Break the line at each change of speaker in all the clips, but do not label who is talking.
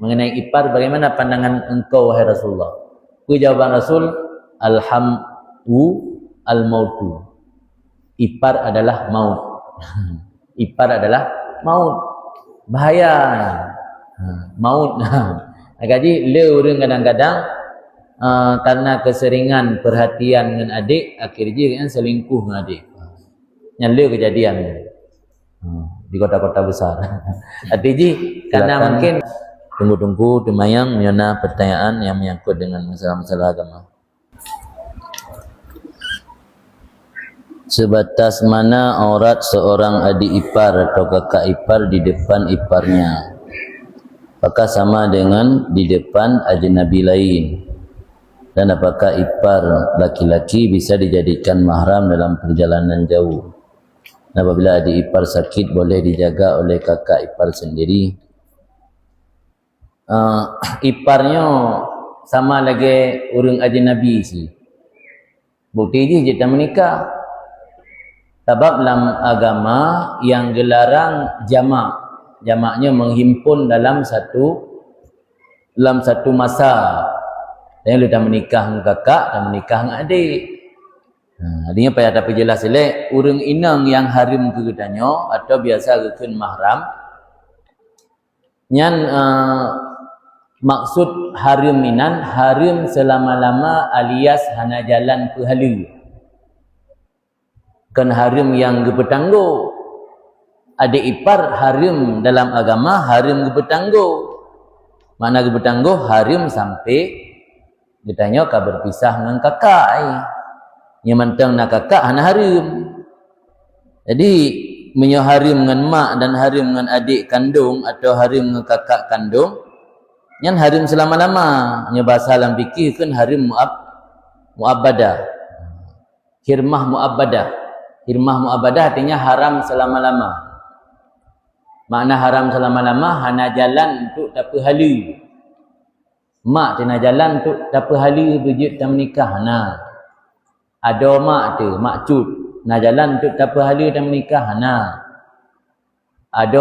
mengenai ipar, bagaimana pandangan engkau wahai Rasulullah? Jawaban Rasul, alhamu al-mautu. Ipar adalah maut. Ipar adalah maut. Bahaya. Maut. Jadi le orang kadang-kadang karena keseringan perhatian dengan adik, akhirnya kan selingkuh dengan adik. Yang le kejadian di kota-kota besar. Artinya karena mungkin tunggu-tunggu demayang menyana pertanyaan yang menyangkut dengan masalah-masalah agama. Sebatas mana aurat seorang adik ipar atau kakak ipar di depan iparnya? Apakah sama dengan di depan ajnabi lain? Dan apakah ipar laki-laki bisa dijadikan mahram dalam perjalanan jauh? Dan apabila adik ipar sakit, boleh dijaga oleh kakak ipar sendiri? Iparnya sama lagi orang ajnabi sih. Bukti je kita menikah. Sebab dalam agama yang dilarang jamak. Jamaknya menghimpun dalam satu masa. Yang dah menikah dengan kakak dan menikah dengan adik. Artinya payah dapat jelas elek urang inang yang harim ke katanya atau biasa rukun mahram. Nyan maksud harim minan harim selama-lama alias hana jalan pehala. Kan harim yang bertangguh. Adik ipar harim dalam agama harim bertangguh. Mana bertangguh harim sampai ditanya kau berpisah dengan kakak. Yang mentang nak kakak hana harim. Jadi menyo harim dengan mak dan harim dengan adik kandung atau harim dengan kakak kandung, yang harim selama-lama. Nya bahasa dalam fikih kan harim muabbadah. Hirmah muabbadah. Hirmah muabbadah artinya haram selama-lama. Makna haram selama-lama hana jalan untuk tak pahala. Mak tina jalan untuk tak pahala berjud tak menikah hana. Ada mak tu, mak cut, nak jalan untuk tak pahala tak menikah hana. Ada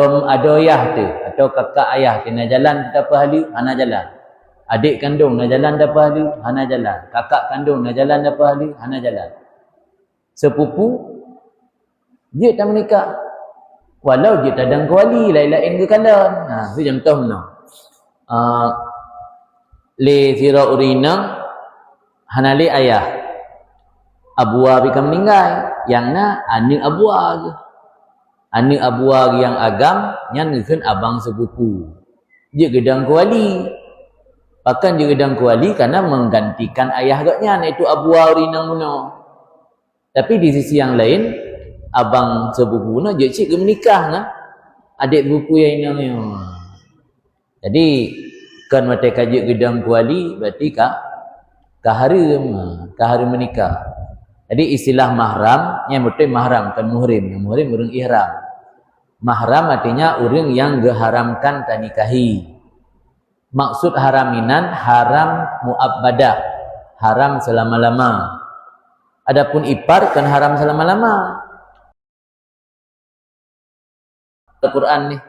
ayah tu atau kakak ayah tu nak jalan tak pahala hana jalan. Adik kandung nak jalan tak pahala hana jalan. Kakak kandung nak jalan tak pahala hana jalan. Sepupu dia tak menikah. Walau dia tak ada kuali lain-lain ke kalan. Itu contoh mana? Le sira urina hanali ayah. Abua bika meninggal. Yang na anak abua ke. Anak abua yang agam yang kan abang sepupu. Dia gedang kuali. Bahkan dia gedang kuali karena menggantikan ayah agaknya, iaitu abua urina muna. Tapi di sisi yang lain, abang sepupu na dia cik ke menikah na adik sepupu yang ini. Jadi kan mereka kaji gedang kuali berarti kaharim menikah. Jadi istilah mahram yang betul mahram kan muhrim. Yang muhrim orang ihram. Mahram artinya orang yang diharamkan tanikahi. Maksud haraminan haram muabbadah, haram selama-lama. Adapun ipar kan haram selama-lama. Al-Quran nih,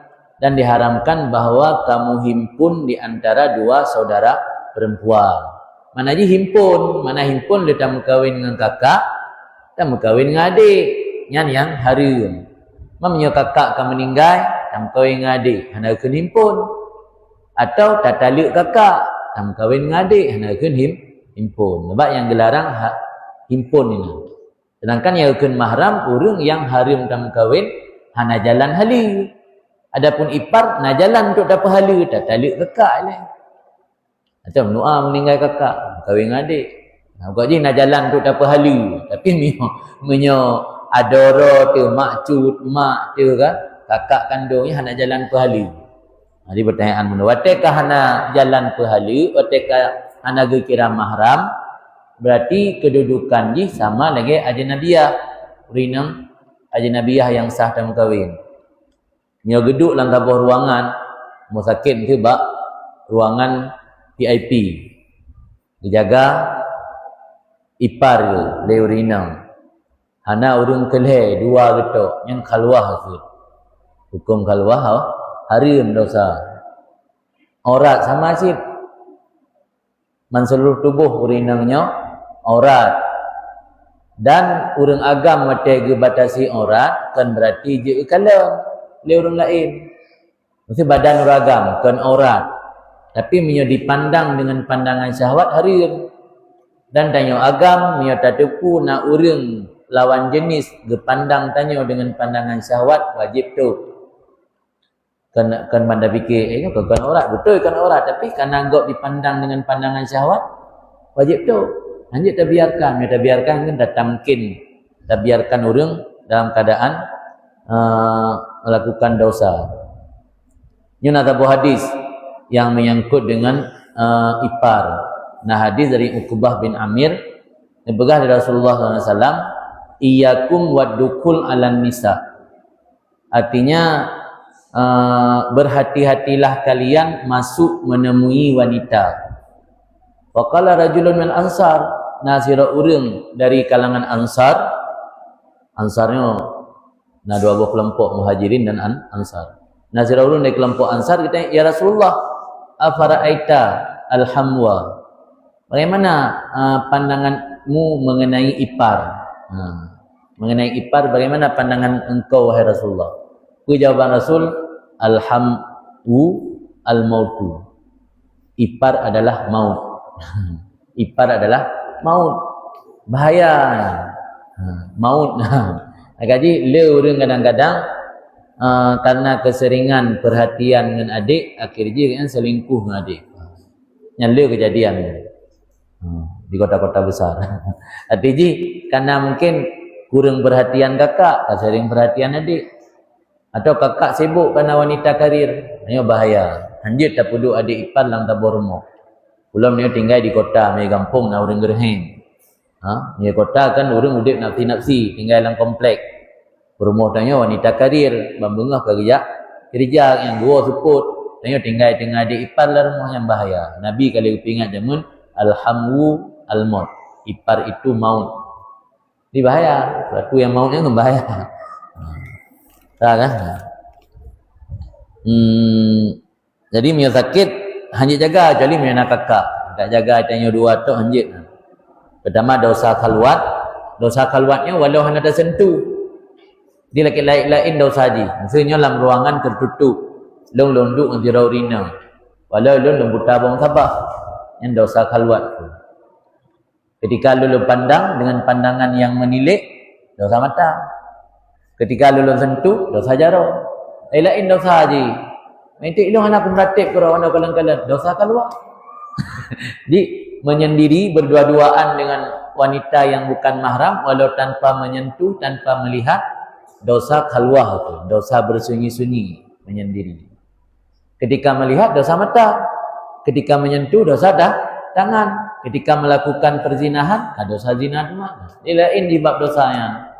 dan diharamkan bahwa kamu himpun di antara dua saudara perempuan. Mana aja himpun, mana himpun dia tak berkahwin dengan kakak, tak berkahwin dengan adik. Yang haram. Mamanya kakak akan meninggal, tak berkahwin dengan adik, hanya akan himpun. Atau tak taluk kakak, tak berkahwin dengan adik, hanya akan himpun. Sebab yang dilarang himpun ini. Sedangkan yang akan mahram, orang yang haram tak berkahwin, hanya jalan halil. Adapun ipar, nak jalan untuk dapat halil, tak taluk kakak lah. Macam Noah meninggal kakak, kahwin dengan adik. Bukan je nak jalan untuk dapat halu. Tapi menyo adoro tu, mak cut, mak tu kan, kakak kandungnya nak jalan ke halu. Jadi pertanyaan mana? Watekah nak jalan ke halu, watekah nak kira mahram, berarti kedudukan je sama lagi ajnabiyah. Rinang ajnabiyah yang sah dan kahwin. Nyo geduk dalam sebuah ruangan, mau sakit ke bak ruangan VIP dijaga ipar ke leurina hana urung keleh dua getok yang kaluah ke hukum kaluah harim dosa aurat sama sih. Man seluruh tubuh urinangnya aurat. Dan urang agam mate ge batasi aurat kan berarti je kalam le urang lain. Mesti badan uragam kan aurat. Tapi menyo dipandang dengan pandangan syahwat hareum. Dan tanyo agam menyo tatepu na urang lawan jenis ge pandang tanyo dengan pandangan syahwat wajib tu. Kan banda fikir kan aurat betul kan aurat tapi kan anggap dipandang dengan pandangan syahwat wajib tu. Lanjut kita biarkan kan tak mungkin kita biarkan orang dalam keadaan melakukan dosa. Ini ada sebuah hadis yang menyangkut dengan ipar. Nah hadis dari Uqbah bin Amir dibegah dari Rasulullah SAW, iyyakum waddukul alan nisa. Artinya berhati-hatilah kalian masuk menemui wanita. Waqala rajulun min ansar, nasira urang dari kalangan ansar. Ansarnya nah dua buah kelompok muhajirin dan ansar. Nasira urang dari kelompok ansar kita, ya Rasulullah, afara'aita alhamwa. Bagaimana pandanganmu mengenai ipar? Mengenai ipar bagaimana pandangan engkau wahai Rasulullah? Jawaban Rasul, alhamu al-mautu. Ipar adalah maut. Ipar adalah maut. Bahaya. Maut. Jadi le orang kadang-kadang karena keseringan perhatian dengan adik, akhirnya kan selingkuh dengan adik. Yang le kejadian di kota-kota besar. Artinya karena mungkin kurang perhatian kakak, sering perhatian adik. Atau kakak sibuk kerana wanita karir. Ini bahaya. Hanjit tak puduk adik ipar dalam tabur rumah. Belum dia tinggal di kota, di kampung nak orang gerheng. Di kota kan orang udip nafsi-nafsi, tinggal dalam komplek. Rumah tanya wanita karir, bambungah kerja yang dua support. Tanya tinggal dengan adik ipar lah rumah yang bahaya. Nabi kali ingat jamun alhamu al-maut. Ipar itu maut. Ini bahaya. Suatu yang mautnya kan bahaya. Tak kan? Jadi punya sakit hanya jaga kecuali punya anak kakak. Tak jaga tanya dua tu hanjit. Pertama dosa khalwat. Dosa khalwatnya walau hanya tersentuh. Dia laki lain dosa haji. Maksudnya dalam ruangan tertutup. Long londuk nanti raurina. Walau long buta bawang sabah. Yang dosa khalwat tu. Ketika lu pandang dengan pandangan yang menilik, dosa mata. Ketika lu sentuh, dosa jaro. Lain dosa haji. Nanti ilmu anak meratip kalau anda kalang-kalang dosa keluar. Jadi menyendiri berdua-duaan dengan wanita yang bukan mahram walau tanpa menyentuh, tanpa melihat, dosa keluar itu, dosa bersunyi-sunyi menyendiri. Ketika melihat dosa mata, ketika menyentuh dosa tangan, ketika melakukan perzinahan dosa zina tu mana? Lain di bab dosanya.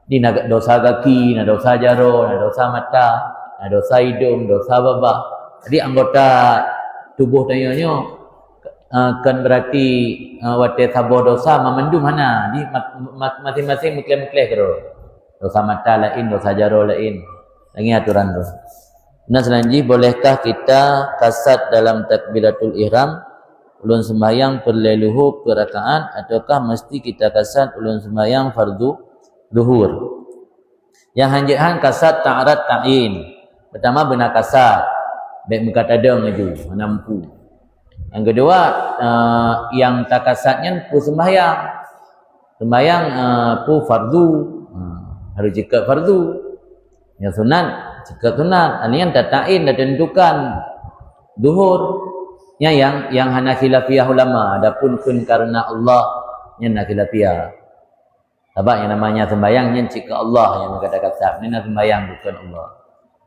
Di dosa kaki, dosa jaro, dosa mata, dosa hidung, dosa babah. Jadi anggota tubuh tanyanya kan berarti wate sabuh dosa memendu mana? Di masing-masing muklah-muklah kero. Dosa mata lain, dosa jaro lain. Lagi aturan tu. Nah selanjutnya bolehkah kita kasat dalam takbiratul ihram ulun sembahyang perleluhu perakaan ataukah mesti kita kasat ulun sembahyang fardu zuhur? Yang hanjihan kasat ta'arat ta'in. Pertama benar kasat. Baik muka tadang itu, menampu. Yang kedua yang tak kasatnya pu sembahyang. Sembahyang pu fardu. Harus jika fardu. Yang sunat, jika sunat. Ini yang tak ta'in dah tentukan zuhur. Yang hana khilafiyah ulama. Adapun kun karena Allah yang nak khilafiyah. Sebab yang namanya sembahyang yang jika Allah yang kata-kata. Ini nak sembahyang bukan Allah.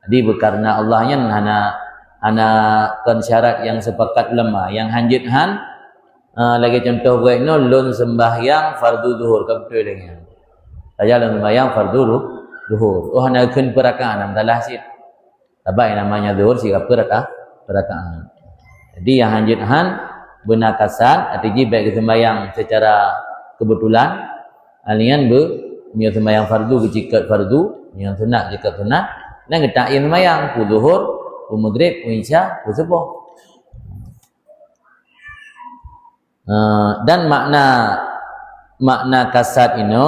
Jadi karena Allah yang hana kan syarat yang sepakat ulama. Yang hanjithan lagi contoh gue ini lun sembahyang fardu zuhur. Kau betul dengan. Saja lun sembahyang fardu zuhur. Oh hana kun perakaan. Amdalah sih. Sebab yang namanya zuhur sikap perakaan. Jadi yang hanjithan benar kasat. Artinya baik sembahyang secara kebetulan. Alian punya sembahyang fardu jika fardu, yang sunat jika sunat. Dan kita yang sembahyang pu zuhur, pu maghrib, pu isya, pu subuh. Dan makna kasat ini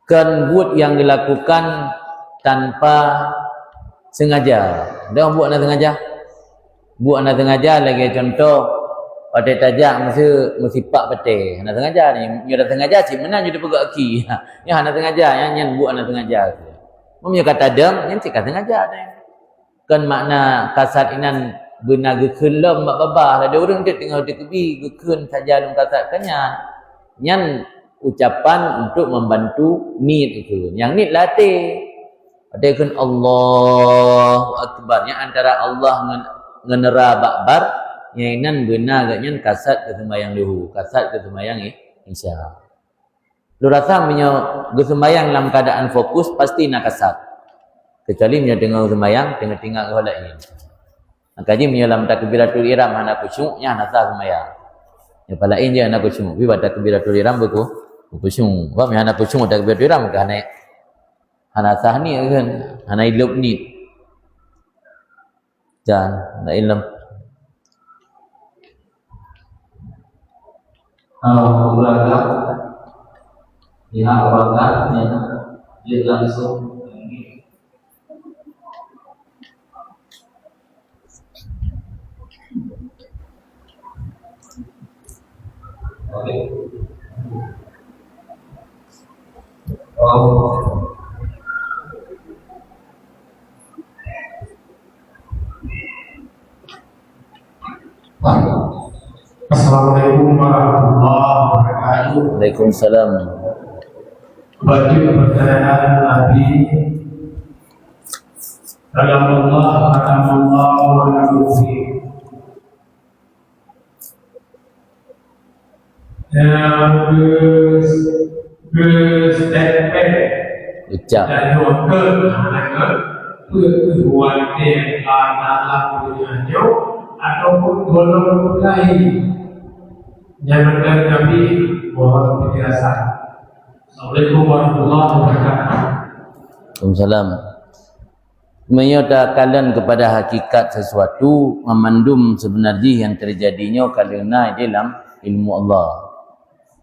kan buat yang dilakukan tanpa sengaja. Dia buat nak sengaja. Buat nak sengaja lagi contoh pada tajak mesti pak pete. Nak sengaja ni, dia dah sengaja cik mana dia pegak aki. Ya nak sengaja yang buat nak sengaja. Mumnya kata dem, yang cik kata sengaja dah. Kan makna kasat inan benar gekelam mak babah ada orang dia tengah dikebi geken saja lum kasat kanya. Yang ucapan untuk membantu niat itu. Yang niat latih. Ada kan Allahu Akbar. Yang antara Allah ngenera bakbar. Yang inan benar agaknya kasat ke sembahyang luhu. Kasat ke sembahyang isya. Lu rasa punya sembahyang dalam keadaan fokus pasti nak kasat. Kecuali punya dengar sembahyang tengah-tengah ke halak ini. Kaji punya dalam takbiratul ihram anak khusyuknya nak sah sembahyang. Ya pala ini anak khusyuk. Tapi pada takbiratul ihram beku khusyuk. Apa punya anak khusyuk takbiratul ihram ke anak sah ni kan. Anak hidup ni. Jangan nak ilmu.
Beragam pihak beragam dia langsung
Assalamualaikum warahmatullahi wabarakatuh.
Waalaikumsalam.
Bagi pertanyaan Nabi Salamullah wa nabihi. Berstepek
Ucap.
dan doakan anak pertujuan yang adalah punyanya ataupun golongan lain yang dari Nabi mohon penjelasan. Assalamualaikum warahmatullahi wabarakatuh.
Waalaikumsalam. Menyatakan kepada hakikat sesuatu memandum sebenarnya yang terjadinya karena dalam ilmu Allah.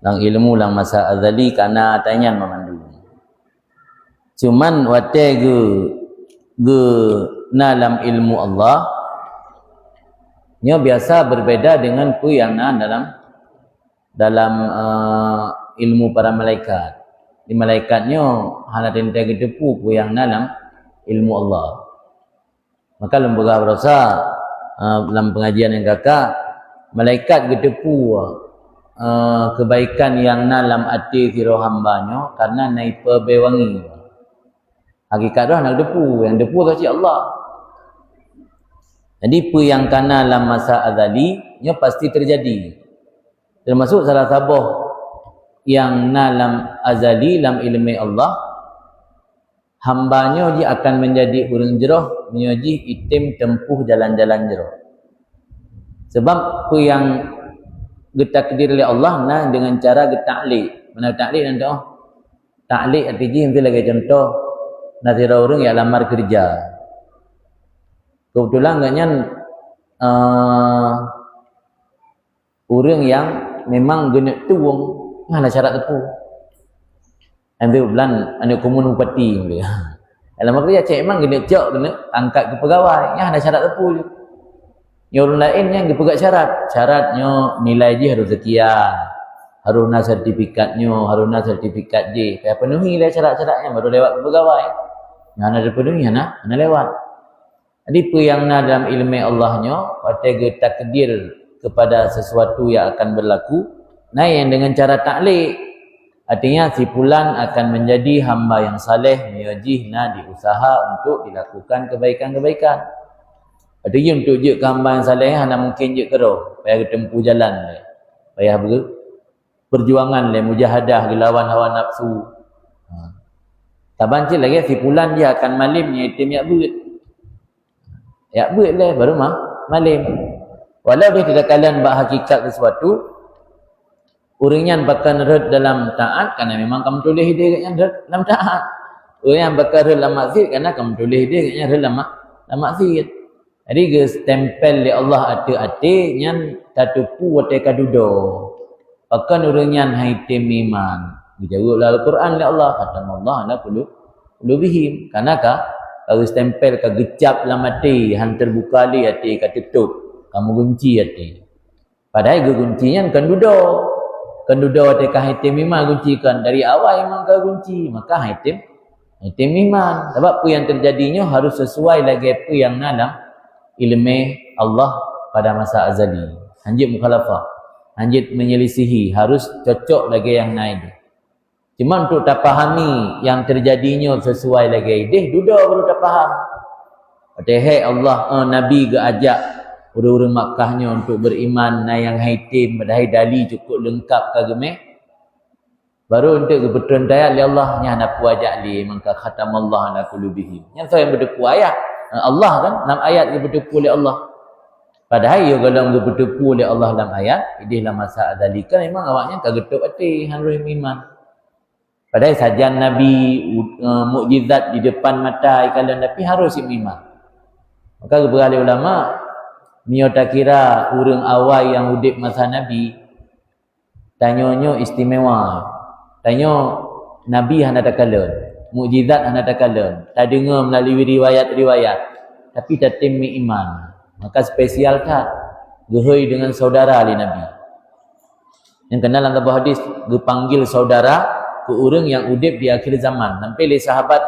Lang ilmu lang masa azali karena tanya memandum. Cuman wate ge dalam ilmu Allah nya biasa berbeda dengan pu yang dalam ilmu para malaikat. Di malaikatnya hana tentang gedepu pu yang dalam ilmu Allah. Maka lembaga berasa dalam pengajian yang kakak malaikat gedepu kebaikan yang dalam hati kira hambanya karena naik perbewangi. Hakikat dah nak depu, yang depu kasih Allah. Jadi apa yang kana dalam masa azali nya pasti terjadi. Termasuk salah sabah yang dalam azali dalam ilmu Allah hambanya dia akan menjadi urang jerah menyoji itim tempuh jalan-jalan jerah. Sebab apa yang ditakdir oleh Allah nah dengan cara getaklik. Mana taklik nanti taklik artinya nanti lagi contoh nazira orang yang lamar kerja. Kebetulan agaknya orang yang memang genek tuang ada syarat tepu. Ambil bulan anu komun bupati dia. Lamar kerja cek memang genek cok genek angkat ke pegawai yang ada syarat tepu je. Yang orang lain yang dipegat syarat. Syaratnya nilai je harus sekian. Harus nak sertifikatnya, harus nak sertifikat je. Kaya penuhi lah syarat-syaratnya baru lewat ke pegawai. Yang ada penuhi, nak lewat. Jadi apa yang nak dalam ilmu Allahnya, whatever takdir kepada sesuatu yang akan berlaku, nah yang dengan cara taklik, artinya si fulan akan menjadi hamba yang saleh, miyajih nak diusaha untuk dilakukan kebaikan-kebaikan. Artinya untuk je ke hamba yang saleh, hanya mungkin je kero, payah tempuh jalan, payah perjuangan, mujahadah, lawan hawa nafsu. Taban cik lagi si fulan dia akan malim itim yak beut. Yak beut lah baru malim. Walau dia tidak kalian bak hakikat sesuatu, orangnya bakal red dalam taat karena memang kamu tulis dia yang red dalam taat. Orang yang bakal red dalam maksiat karena kamu tulis dia yang red dalam maksiat. Jadi ge stempel li Allah ate-ate nyan tatupu wate kadudo. Pakan urunyan haitim iman. Dijawab Al-Quran li Allah kata Allah la qulubihim. Kanaka kalau stempel ka gecap lam ati han terbuka li ati ka tutup. Kamu kunci ati. Padahal ge kuncinya kan dudo. Kan dudo ate ka haitim iman kuncikan dari awal memang ka kunci. Maka haitim iman. Sebab apa yang terjadinya harus sesuai lagi apa yang dalam ilmu Allah pada masa azali. Hanjit mukhalafah, hanjit menyelisihi, harus cocok lagi yang naik. Cuma untuk tak fahami yang terjadinya sesuai lagi, duduk baru tak faham. Padahal Allah Nabi ke ajak orang-orang Makkahnya untuk beriman na yang haitim, padahal dali cukup lengkap kageme. Baru untuk kebetulan daya li Allah nya nak ajak li maka khatamallahu ala qulubihim. Yang saya berdepu ayat Allah kan dalam ayat berdepu oleh Allah. Padahal ya kalau berdepu oleh Allah dalam ayat, ini dalam masa adzalika memang awaknya kagetuk hati harus iman. Padahal sajian Nabi mukjizat di depan mata kalian tapi harus iman. Maka beberapa ulama nio tak kira orang awal yang hidup masa Nabi tanyonyo istimewa. Tanyo Nabi hana takalan, mukjizat hana takalan. Tak dengar melalui riwayat-riwayat, tapi tak temi iman. Maka spesial tak gehoi dengan saudara ali Nabi. Yang kenal dalam hadis, dipanggil saudara ke orang yang hidup di akhir zaman. Sampai le sahabat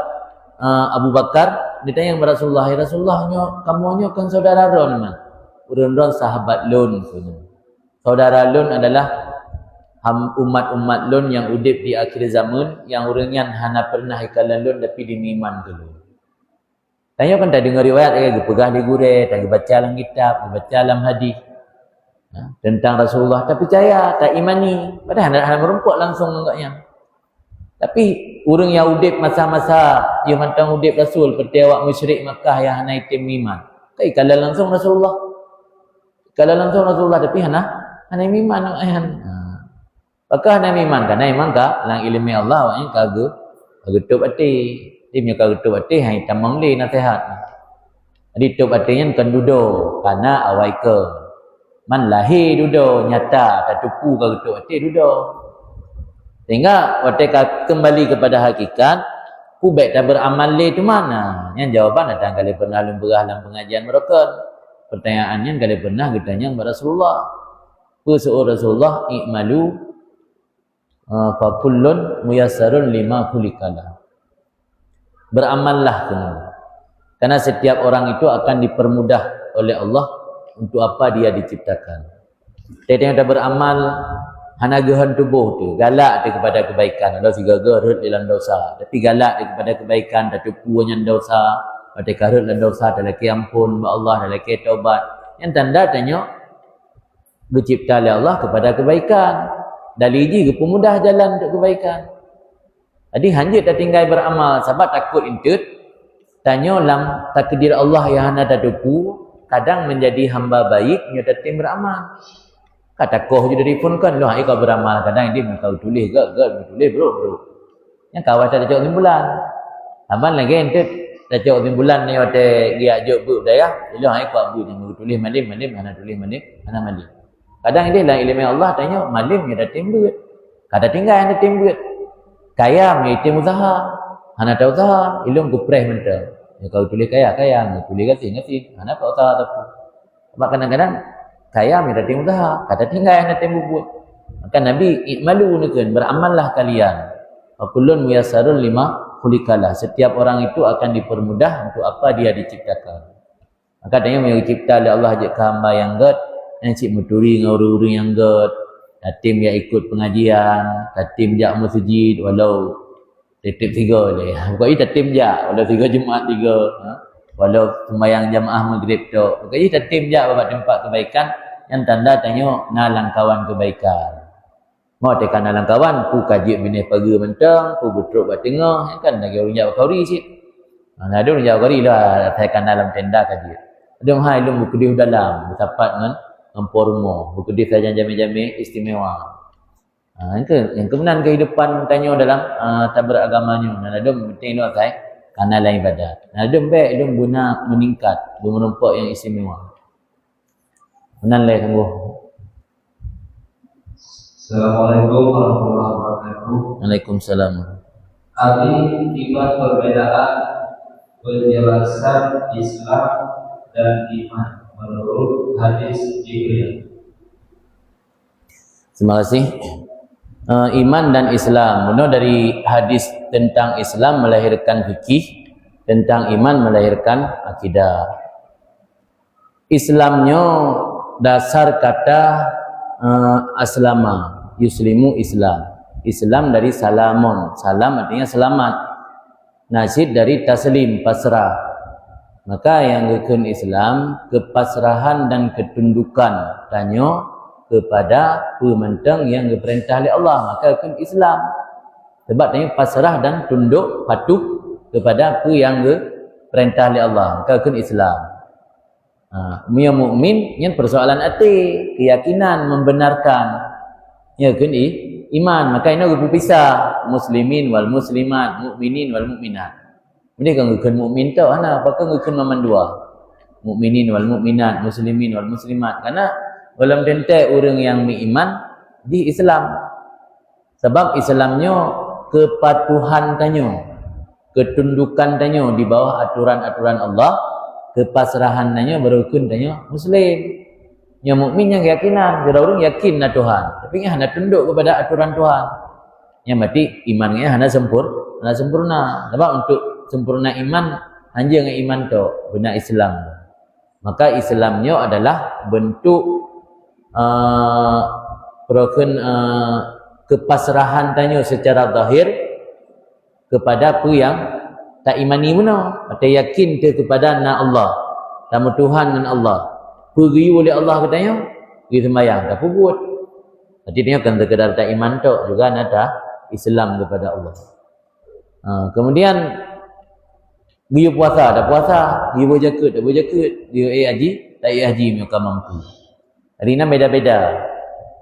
Abu Bakar ditanya kepada Rasulullah, "Ya Rasulullah, kamu kan saudara ron man?" Urun-urun sahabat lon. Saudara lon adalah umat-umat lon yang hidup di akhir zaman, yang orangnya hana pernah ikalan lon tapi dimiman dulu. Tanya kan tak dengar riwayat pegah di gure, tak baca dalam kitab, baca dalam hadis tentang Rasulullah, tak percaya, tak imani. Padahal hana merumpuk langsung enggaknya. Tapi orang yang hidup masa-masa yang mantang hidup Rasul, seperti awak musyrik Makkah yang hana itim iman. Tak ikalan langsung Rasulullah. Ikalan langsung Rasulullah tapi hana iman ayat. Maka hana iman karena iman ka lang ilmu Allah awaknya kagetup hati. Dia punya kagetup hati hai tamang le nasihat. Jadi tup hatinya kan dudo karena awai ke man lahir dudo nyata tak tupu kagetup hati dudo. Sehingga waktu kembali kepada hakikat ku baik tak beramal le tu mana? Yang jawapan datang kali pernah lumberah dalam pengajian mereka. Pertanyaannya kali pernah ditanya kepada Rasulullah. Pesuruh Rasulullah i'malu fa kullun muyassarun lima khuliqalah. Beramallah karena setiap orang itu akan dipermudah oleh Allah untuk apa dia diciptakan. Dia yang beramal hana gehan tubuh tu galak dia kepada kebaikan. Allah siga gerut dalam dosa, tapi galak dia kepada kebaikan tak tupunya dosa, pada karut dalam dosa tak laki ampun Allah, tak laki taubat. Yang tanda tanya dicipta oleh Allah kepada kebaikan. Daliji ke pemudah jalan untuk kebaikan. Jadi hanjit tak tinggal beramal sebab takut intut. Tanya lam takdir Allah yang hana tatupu kadang menjadi hamba baik nya tak beramal. Kata koh je dari phone kan loh ai kau beramal kadang dia kau tulis ke tulis bro. Yang kawan tak cakap timbulan. Aman lagi intut tak cakap timbulan ni ada dia ajak bu daya. Loh ai kau bu yang tulis malim hana tulis malim hana malim. Kadang dia lah ilmu Allah tanya malim dia dah timbut. Kada tinggal yang dah timbut. Kaya mengitim usaha. Hana tahu usaha, ilmu kupreh mentah. Ya kau tulis kaya, tulis kasih. Hana kau usaha tapi. Sebab kadang-kadang kaya dah timbut usaha. Kada tinggal yang dah timbut. Maka Nabi i'malu nukan beramallah kalian. Wa kullun muyassarun lima khuliqalah. Setiap orang itu akan dipermudah untuk apa dia diciptakan. Maka tanya yang dicipta oleh Allah ajak hamba yang god yang cik muturi dengan orang-orang yang god, tim yang ikut pengajian, tim jak masjid walau tetap 3 le. Pokoknya tim jak walau 3 Jumaat 3, walau sembahyang jamaah maghrib tu. Pokoknya tim jak buat tempat kebaikan yang tanda tanya nalang kawan kebaikan. Mau tekan nalang kawan, ku kaji bini pagi mentang, ku betruk buat tengah, kan lagi orang jak kauri sik. Ada orang jak kauri lah, tekan dalam tenda kaji. Ada mahal ilmu kedih dalam, bersapat dengan pormo, berkedip saja jami-jami istimewa. Itu yang kebenaran kehidupan tanya dalam tak beragamanya. Dan ada penting itu saya kanalan ibadat. Nah, dia baik dia guna meningkat, dia menumpak yang istimewa. Menalai tunggu.
Assalamualaikum warahmatullahi wabarakatuh.
Waalaikumsalam.
Abi iman perbedaan penjelasan Islam dan iman menurut hadis Jibril.
Terima kasih. Iman dan Islam. Benar dari hadis tentang Islam melahirkan fikih, tentang iman melahirkan akidah. Islamnya dasar kata aslama, yuslimu Islam. Islam dari salamun, salam artinya selamat. Nasid dari taslim, pasrah. Maka yang gekun Islam, kepasrahan dan ketundukan tanya kepada pementang yang diperintah oleh Allah, maka gekun Islam. Sebab tanya pasrah dan tunduk patuh kepada apa yang diperintah oleh Allah, maka gekun Islam. Yang mukmin yang persoalan hati, keyakinan, membenarkan. Ya gekun iman, maka ini berpisah muslimin wal muslimat, mukminin wal mukminat. Ini kan gekun mukmin tau ana, apakah gekun maman dua? Mukminin wal mukminat, muslimin wal muslimat. Karena dalam tentai orang yang beriman di Islam. Sebab Islamnya kepatuhan tanya, ketundukan tanya di bawah aturan-aturan Allah, kepasrahan tanya berukun tanya muslim. Yang mukmin yang keyakinan, ada orang yakin na Tuhan, tapi hanya tunduk kepada aturan Tuhan. Yang mati imannya hanya sempurna. Sebab untuk sempurna iman hanya dengan iman tu benar Islam. Maka Islamnya adalah bentuk kepasrahan tanya secara zahir kepada apa yang tak imani benar, atau yakin kepada na Allah, tamu Tuhan dan Allah. Pergi oleh Allah katanya, pergi sembahyang, tak buat. Jadi dia kan sekadar tak iman tu, juga ada Islam kepada Allah. Kemudian dia puasa, tak puasa, dia berjaket, tak berjaket, dia haji, tak haji, mereka mampu. Hari ini beda-beda.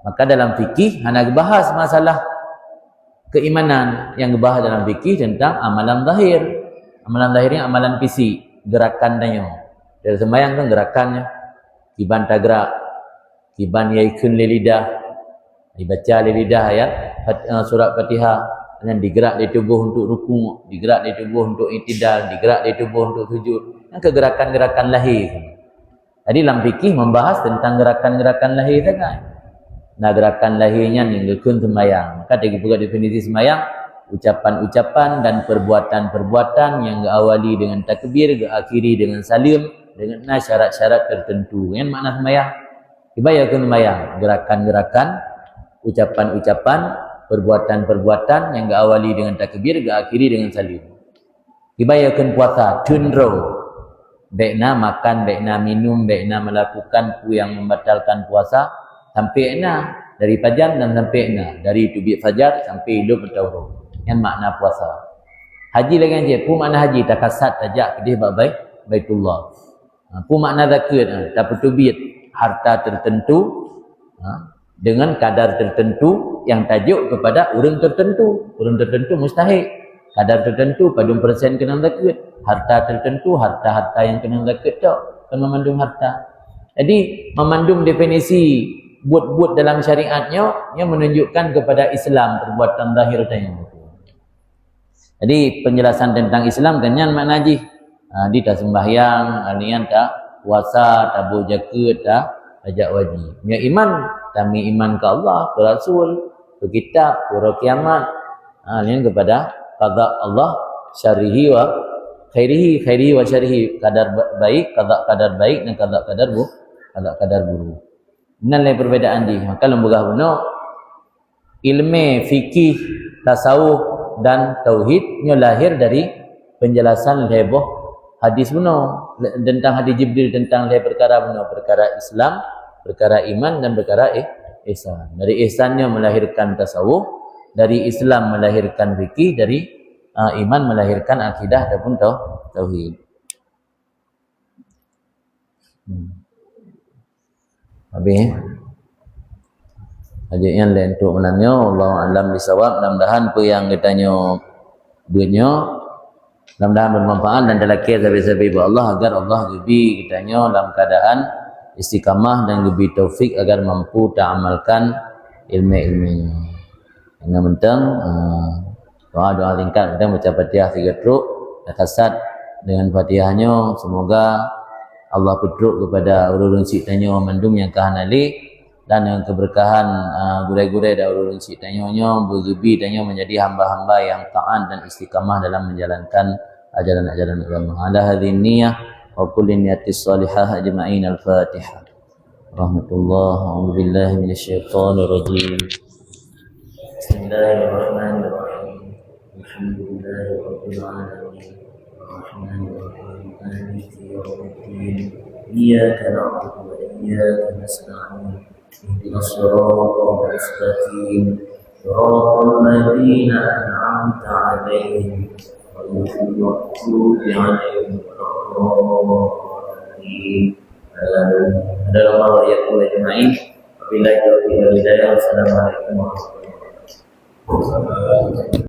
Maka dalam fikih hanya bahas masalah keimanan, yang dibahas dalam fikih tentang amalan zahir. Amalan zahirnya amalan fisik, gerakan tanya. Dari sembahyang kan gerakannya. Kiban tagrak, kiban yaikun lidah, dibaca lidah ayat surat Fatihah, dan digerak di tubuh untuk ruku', digerak di tubuh untuk i'tidal, digerak di tubuh untuk sujud. Yang kegerakan-gerakan lahir. Jadi dalam fikih membahas tentang gerakan-gerakan lahir sangat. Nah, gerakan lahirnya yang gekun sembahyang. Maka dia juga definisi sembahyang, ucapan-ucapan dan perbuatan-perbuatan yang diawali dengan takbir, diakhiri dengan salim, dengan syarat-syarat tertentu. Yang makna sembahyang? Ibayakan sembahyang, gerakan-gerakan, ucapan-ucapan, perbuatan-perbuatan yang diawali dengan takbir, diakhiri dengan salim. Ibayakan puasa, tunro, baikna makan, baikna minum, baikna melakukan apa yang membatalkan puasa, sampai na dari fajar dan sampai na dari tubik fajar sampai hidup bertahun. Yang makna puasa. Haji lagi aja, pun makna haji takasat tajak kedih baik Baitullah. Apa makna zakat? Tak petubit harta tertentu dengan kadar tertentu yang tajuk kepada orang tertentu. Orang tertentu mustahik. Kadar tertentu pada persen kena zakat. Harta tertentu, harta-harta yang kena zakat tak. Kan memandung harta. Jadi memandung definisi buat-buat dalam syariatnya yang menunjukkan kepada Islam perbuatan zahir tanya. Jadi penjelasan tentang Islam kan yang makna haji. Dia tak sembahyang, nian tak puasa, tak berjaket, tak ajak wajib. Ya iman, kami iman ke Allah, ke Rasul, ke kitab, ke hari kiamat. Nian kepada qada Allah syarihi wa khairihi wa syarihi, kadar baik, kadar baik dan kadar buruk. Inilah perbezaan dia. Maka lembaga benar ilmu fikih, tasawuf dan tauhidnya lahir dari penjelasan lebih hadis benar tentang hadis Jibril tentang perkara benar, perkara Islam, perkara iman dan perkara ihsan. Dari ihsannya melahirkan tasawuf, dari Islam melahirkan fikih, dari iman melahirkan akidah ataupun tauhid. Habis aja yang lain untuk menanya Allah alam bisawab. Mudah-mudahan apa yang ditanya duitnya Mudah-mudahan bermanfaat dan dalakir sabi-sabi Allah agar Allah gebi kitanya dalam keadaan istiqamah dan gebi taufik agar mampu ta'amalkan ilmu-ilmunya. Yang penting doa-doa tingkat kita baca Fatihah 3 truk dan kasat dengan Fatihahnya semoga Allah pedruk kepada urun ciptanya mandum yang kahanali dan dengan keberkahan gurai-gurai dan urun ciptanya bergebi tanya menjadi hamba-hamba yang taat dan istiqamah dalam menjalankan ajaran-ajaran agama. Ala hadhihi niyyah wa kulli niyatis salihah ajma'in al-Fatihah. Rahmatullah wa billahi minasyaitonir rajim. Bismillahirrahmanirrahim. Alhamdulillahi rabbil alamin. Arrahmanir rahim. Maliki yaumiddin. Iyyaka na'budu wa iyyaka nasta'in. Ihdinas siratal mustaqim. Siratal ladzina an'amta 'alaihim ghairil maghdubi 'alaihim waladdallin. Adalah Allah ya kulli ajma'in. Wabillahi taufiq wal hidayah. Wassalamualaikum warahmatullahi wabarakatuh.